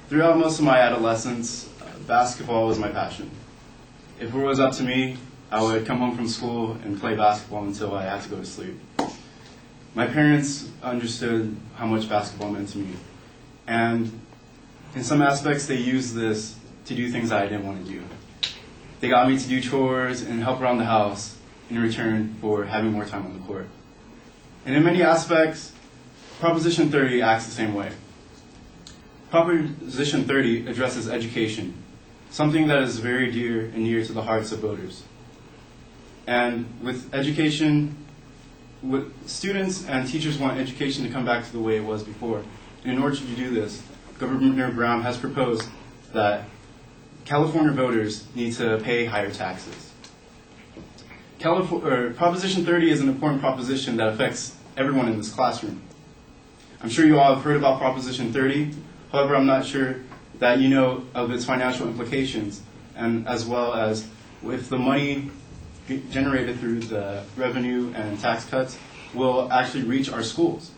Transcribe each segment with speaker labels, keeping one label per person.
Speaker 1: Throughout most of my adolescence, basketball was my passion. If it was up to me, I would come home from school and play basketball until I had to go to sleep. My parents understood how much basketball meant to me, and in some aspects they used this to do things that I didn't want to do. They got me to do chores and help around the house in return for having more time on the court. And in many aspects, Proposition 30 acts the same way. Proposition 30 addresses education, something that is very dear and near to the hearts of voters. And with education, students and teachers want education to come back to the way it was before. And in order to do this, Governor Brown has proposed that California voters need to pay higher taxes. Proposition 30 is an important proposition that affects everyone in this classroom. I'm sure you all have heard about Proposition 30. However, I'm not sure that you know of its financial implications, and as well as if the money generated through the revenue and tax cuts will actually reach our schools.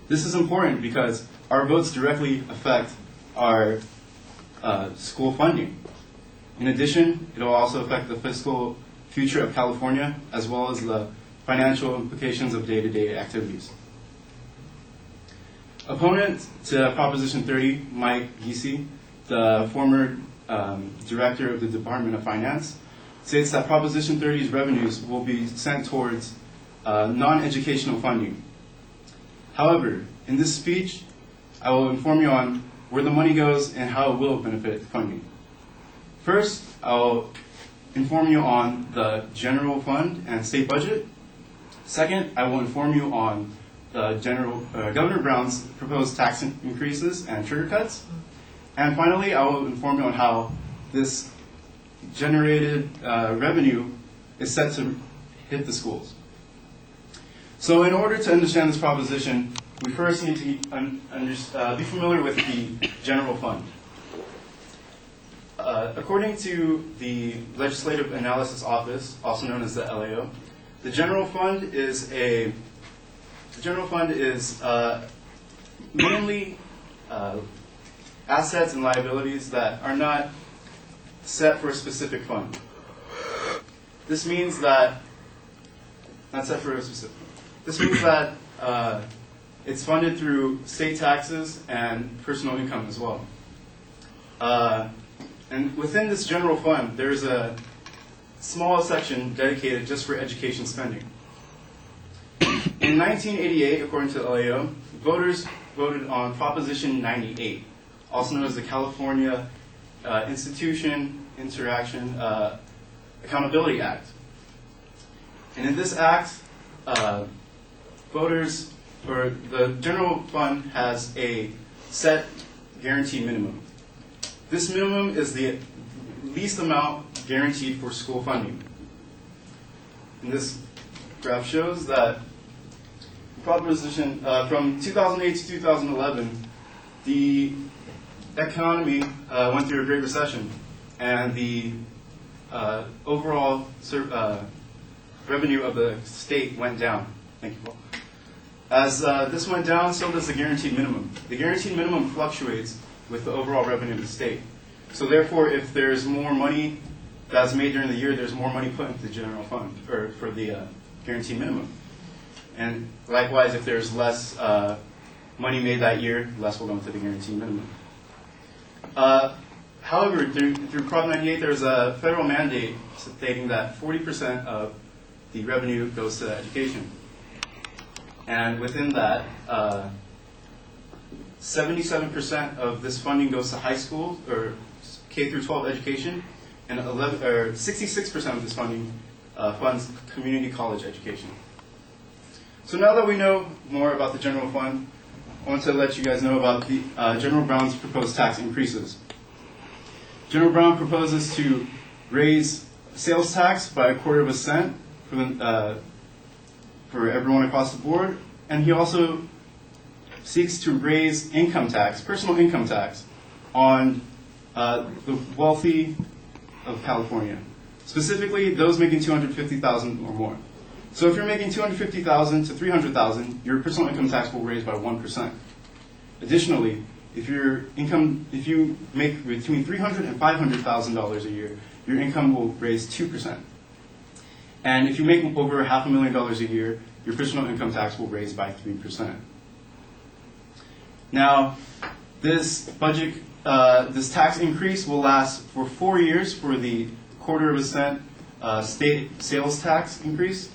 Speaker 1: This is important because our votes directly affect our school funding. In addition, it will also affect the fiscal future of California, as well as the financial implications of day-to-day activities. Opponent to Proposition 30, Mike Giese, the former director of the Department of Finance, states that Proposition 30's revenues will be sent towards non-educational funding. However, in this speech, I will inform you on where the money goes and how it will benefit funding. First, I'll inform you on the general fund and state budget. Second, I will inform you on Governor Brown's proposed tax increases and trigger cuts. And finally, I will inform you on how this generated revenue is set to hit the schools. So in order to understand this proposition, we first need to be familiar with the general fund. According to the Legislative Analysis Office, also known as the LAO, the general fund is mainly assets and liabilities that are not set for a specific fund. This means that it's funded through state taxes and personal income as well. And within this general fund, there's a small section dedicated just for education spending. In 1988, according to the LAO, voters voted on Proposition 98, also known as the California Institution Interaction Accountability Act. And in this act, the general fund has a set guaranteed minimum. This minimum is the least amount guaranteed for school funding. And this graph shows that proposition from 2008 to 2011, the economy went through a Great Recession, and the overall revenue of the state went down. Thank you, Paul. As this went down, so does the guaranteed minimum. The guaranteed minimum fluctuates with the overall revenue of the state. So therefore, if there's more money that's made during the year, there's more money put into the general fund for the guaranteed minimum. And likewise, if there's less money made that year, less will go into the guaranteed minimum. However, through Prop 98, there's a federal mandate stating that 40% of the revenue goes to education. And within that, 77% of this funding goes to high school or K through 12 education, and 66% of this funding funds community college education. So now that we know more about the general fund, I want to let you guys know about the General Brown's proposed tax increases. General Brown proposes to raise sales tax by 1/4 cent for everyone across the board, and he also seeks to raise income tax, personal income tax, on the wealthy of California, specifically those making $250,000 or more. So if you're making $250,000 to $300,000, your personal income tax will raise by 1%. Additionally, if you make between $300,000 and $500,000 a year, your income will raise 2%. And if you make over $500,000 a year, your personal income tax will raise by 3%. Now, this tax increase will last for 4 years for the 1/4 cent state sales tax increase,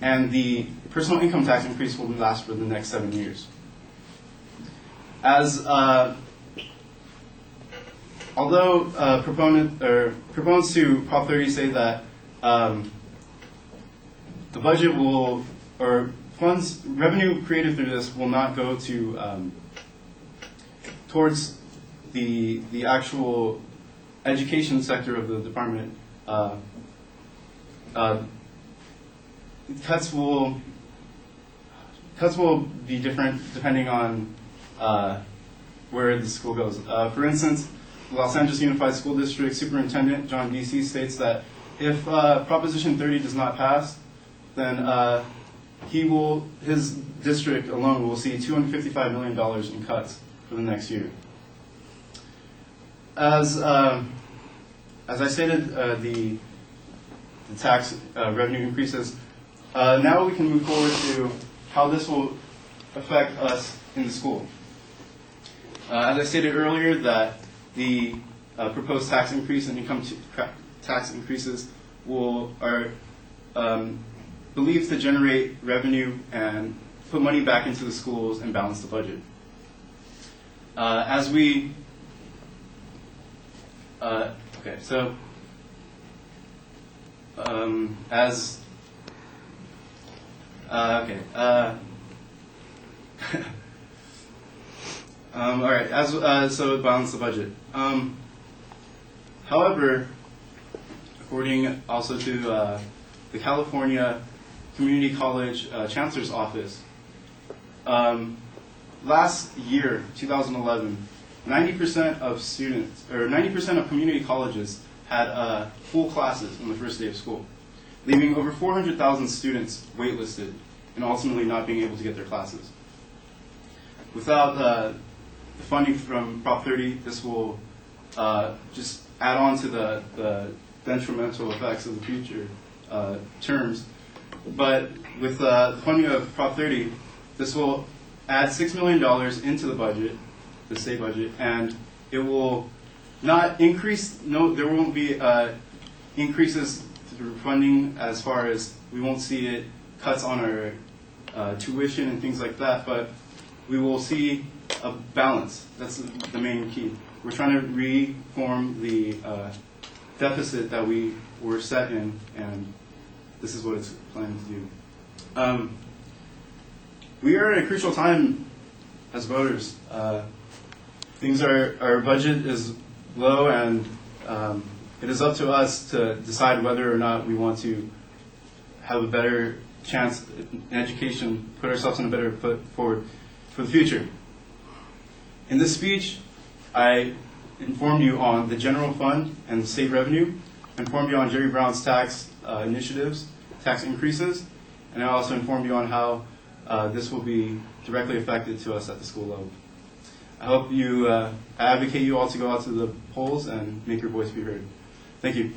Speaker 1: and the personal income tax increase will last for the next 7 years. Although proponents to Prop 30 say that the budget will, or revenue created through this will not go to towards the actual education sector of the department, cuts will be different depending on where the school goes. For instance, Los Angeles Unified School District Superintendent John Deasy states that if Proposition 30 does not pass, then his district alone will see $255 million in cuts for the next year. As I stated, the tax revenue increases. Now we can move forward to how this will affect us in the school. As I stated earlier, that the proposed tax increase and income tax increases are believed to generate revenue and put money back into the schools and balance the budget. So balance the budget. However, according also to the California Community College Chancellor's Office, last year, 2011, 90% of students, or 90% of community colleges had full classes on the first day of school, leaving over 400,000 students waitlisted and ultimately not being able to get their classes. Without the funding from Prop 30, this will just add on to the detrimental effects of the future terms. But with the funding of Prop 30, this will add $6 million into the budget, the state budget, and it will not increase, there won't be increases through funding as far as we won't see it cuts on our tuition and things like that, but we will see a balance. That's the main key. We're trying to reform the deficit that we were set in, and this is what it's planning to do. We are at a crucial time as voters. Our budget is low, and it is up to us to decide whether or not we want to have a better chance in education, put ourselves in a better foot forward for the future. In this speech, I informed you on the general fund and the state revenue, informed you on Jerry Brown's tax initiatives, tax increases, and I also informed you on how this will be directly affected to us at the school level. I hope I advocate you all to go out to the polls and make your voice be heard. Thank you.